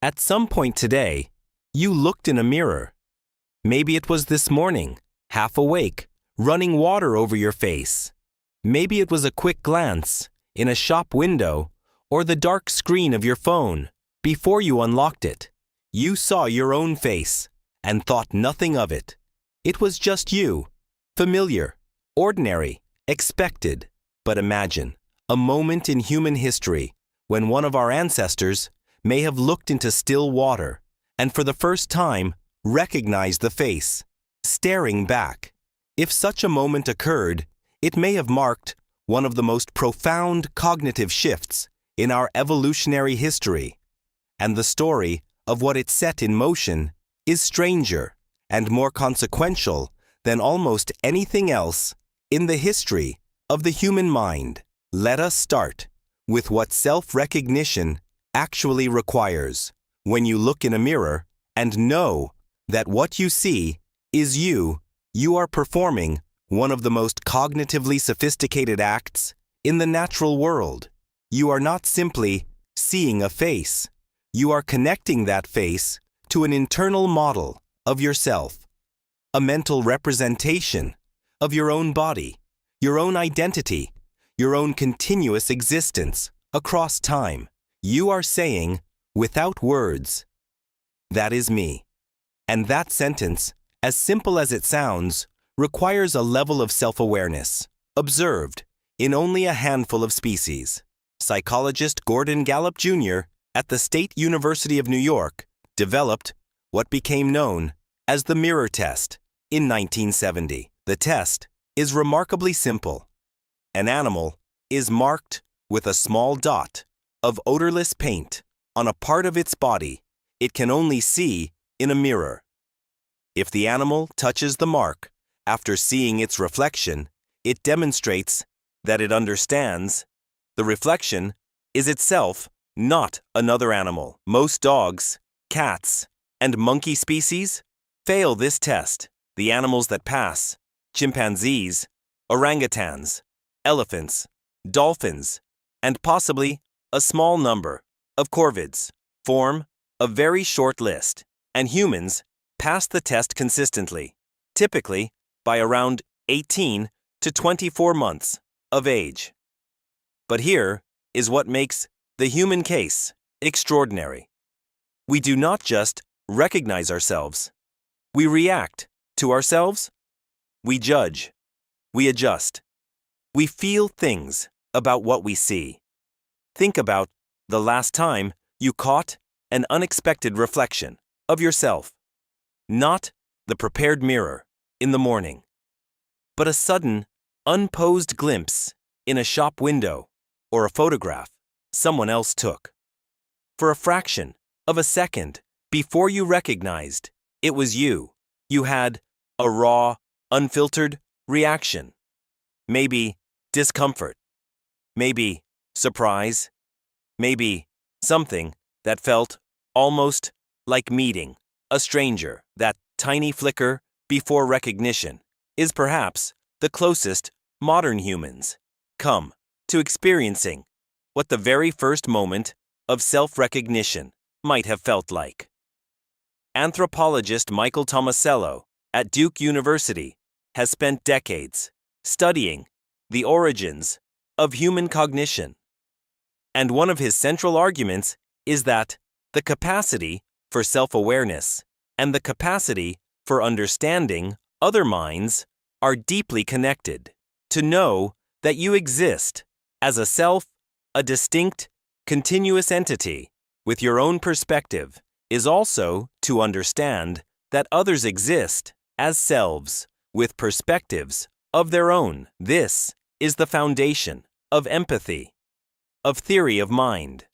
At some point today, you looked in a mirror. Maybe it was this morning, half awake, running water over your face. Maybe it was a quick glance in a shop window or the dark screen of your phone before you unlocked it. You saw your own face and thought nothing of it. It was just you, familiar, ordinary, expected. But imagine a moment in human history when one of our ancestors may have looked into still water and for the first time recognized the face, staring back. If such a moment occurred, it may have marked one of the most profound cognitive shifts in our evolutionary history. And the story of what it set in motion is stranger and more consequential than almost anything else in the history of the human mind. Let us start with what self-recognition actually requires when you look in a mirror and know that what you see is you. You are performing one of the most cognitively sophisticated acts in the natural world. You are not simply seeing a face. You are connecting that face to an internal model of yourself, a mental representation of your own body, your own identity, your own continuous existence across time. You are saying, without words, "That is me." And that sentence, as simple as it sounds, requires a level of self-awareness, observed in only a handful of species. Psychologist Gordon Gallup Jr. at the State University of New York developed what became known as the mirror test in 1970. The test is remarkably simple. An animal is marked with a small dot of odorless paint on a part of its body it can only see in a mirror. If the animal touches the mark after seeing its reflection, it demonstrates that it understands the reflection is itself not another animal. Most dogs, cats, and monkey species fail this test. The animals that pass, chimpanzees, orangutans, elephants, dolphins, and possibly a small number of corvids, form a very short list, and humans pass the test consistently, typically by around 18 to 24 months of age. But here is what makes the human case extraordinary. We do not just recognize ourselves. We react to ourselves. We judge. We adjust. We feel things about what we see. Think about the last time you caught an unexpected reflection of yourself. Not the prepared mirror in the morning, but a sudden, unposed glimpse in a shop window or a photograph someone else took. For a fraction of a second before you recognized it was you, you had a raw, unfiltered reaction. Maybe discomfort. Maybe surprise. Maybe something that felt almost like meeting a stranger. That tiny flicker before recognition is perhaps the closest modern humans come to experiencing what the very first moment of self-recognition might have felt like. Anthropologist Michael Tomasello at Duke University has spent decades studying the origins of human cognition. And one of his central arguments is that the capacity for self-awareness and the capacity for understanding other minds are deeply connected. To know that you exist as a self, a distinct, continuous entity with your own perspective, is also to understand that others exist as selves with perspectives of their own. This is the foundation of empathy, of theory of mind,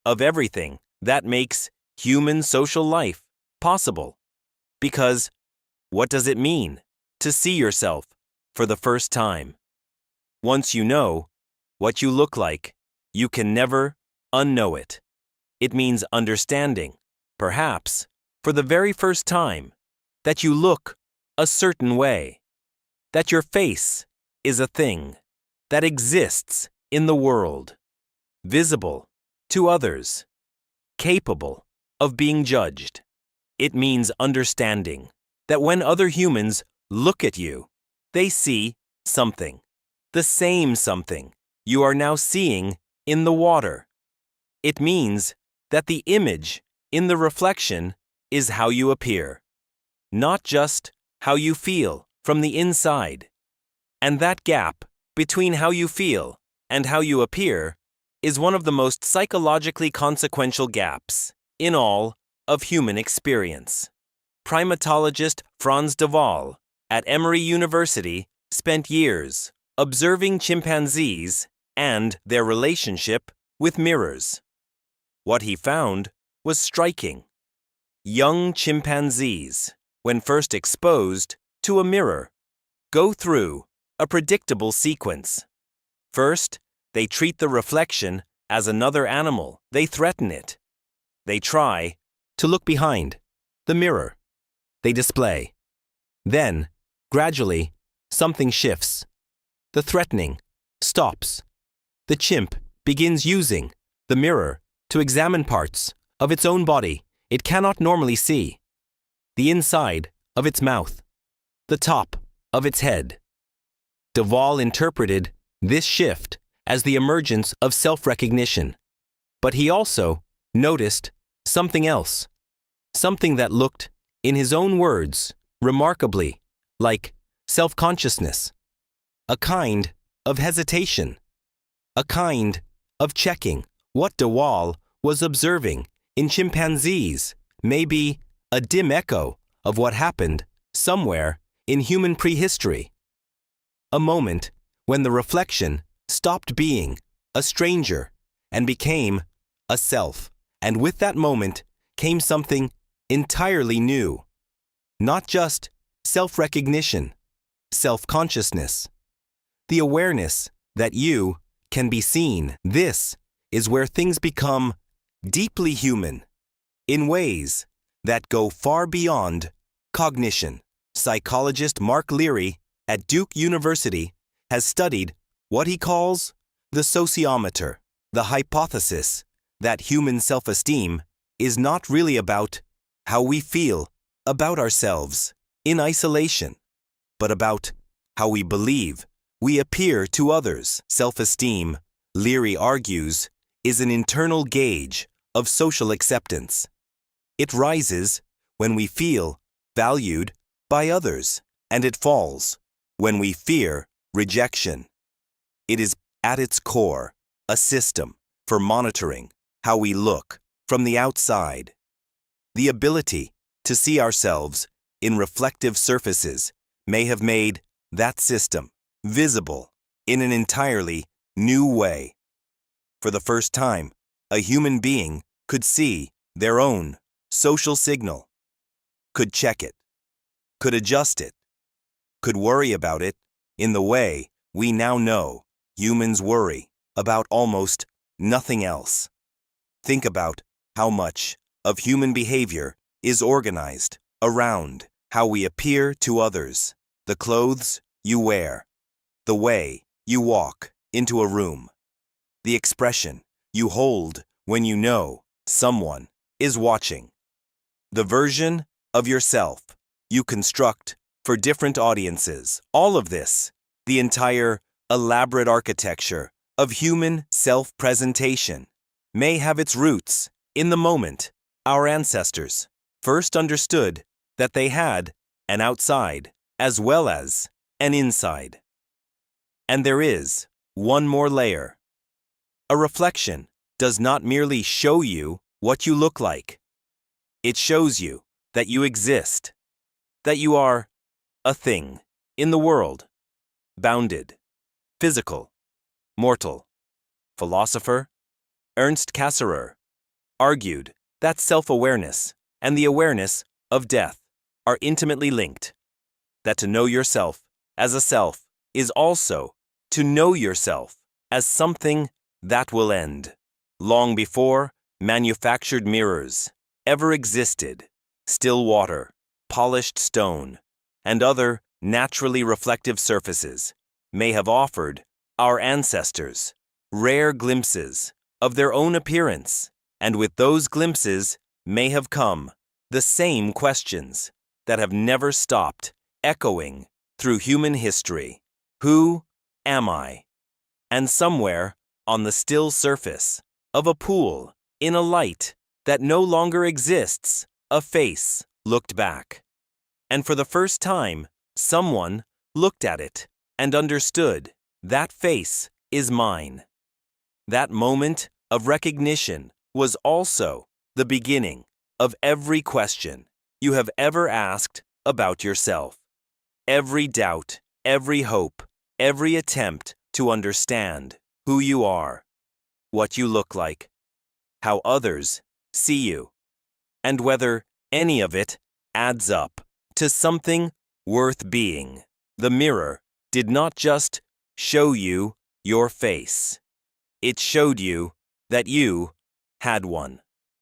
of everything that makes human social life possible. Because what does it mean to see yourself for the first time? Once you know what you look like, you can never unknow it. It means understanding, perhaps, for the very first time, that you look a certain way, that your face is a thing that exists in the world, visible to others, capable of being judged. It means understanding that when other humans look at you, they see something, the same something you are now seeing in the water. It means that the image in the reflection is how you appear, not just how you feel from the inside. And that gap between how you feel and how you appear is one of the most psychologically consequential gaps in all of human experience. Primatologist Franz de Waal at Emory University spent years observing chimpanzees and their relationship with mirrors. What he found was striking. Young chimpanzees, when first exposed to a mirror, go through a predictable sequence. First, they treat the reflection as another animal. They threaten it. They try to look behind the mirror. They display. Then, gradually, something shifts. The threatening stops. The chimp begins using the mirror to examine parts of its own body it cannot normally see. The inside of its mouth, the top of its head. De Waal interpreted this shift as the emergence of self-recognition. But he also noticed something else, something that looked, in his own words, remarkably like self-consciousness, a kind of hesitation, a kind of checking. What de Waal was observing in chimpanzees may be a dim echo of what happened somewhere in human prehistory. A moment when the reflection stopped being a stranger and became a self. And with that moment came something entirely new. Not just self-recognition, self-consciousness. The awareness that you can be seen. This is where things become deeply human, in ways that go far beyond cognition. Psychologist Mark Leary at Duke University has studied what he calls the sociometer, the hypothesis that human self-esteem is not really about how we feel about ourselves in isolation, but about how we believe we appear to others. Self-esteem, Leary argues, is an internal gauge of social acceptance. It rises when we feel valued by others, and it falls when we fear rejection. It is at its core a system for monitoring how we look from the outside. The ability to see ourselves in reflective surfaces may have made that system visible in an entirely new way. For the first time, a human being could see their own social signal, could check it, could adjust it, could worry about it in the way we now know humans worry about almost nothing else. Think about how much of human behavior is organized around how we appear to others, the clothes you wear, the way you walk into a room, the expression you hold when you know someone is watching, the version of yourself you construct for different audiences. All of this, the entire elaborate architecture of human self-presentation, may have its roots in the moment our ancestors first understood that they had an outside as well as an inside. And there is one more layer. A reflection does not merely show you what you look like. It shows you that you exist, that you are a thing in the world, bounded, physical, mortal. Philosopher Ernst Cassirer argued that self-awareness and the awareness of death are intimately linked, that to know yourself as a self is also to know yourself as something that will end. Long before manufactured mirrors ever existed, still water, polished stone, and other naturally reflective surfaces may have offered our ancestors rare glimpses of their own appearance, and with those glimpses, may have come the same questions that have never stopped echoing through human history. Who am I? And somewhere on the still surface of a pool, in a light that no longer exists, a face looked back. And for the first time, someone looked at it and understood, that face is mine. That moment of recognition was also the beginning of every question you have ever asked about yourself. Every doubt, every hope, every attempt to understand who you are, what you look like, how others see you, and whether any of it adds up to something worth being. The mirror did not just show you your face. It showed you that you had one.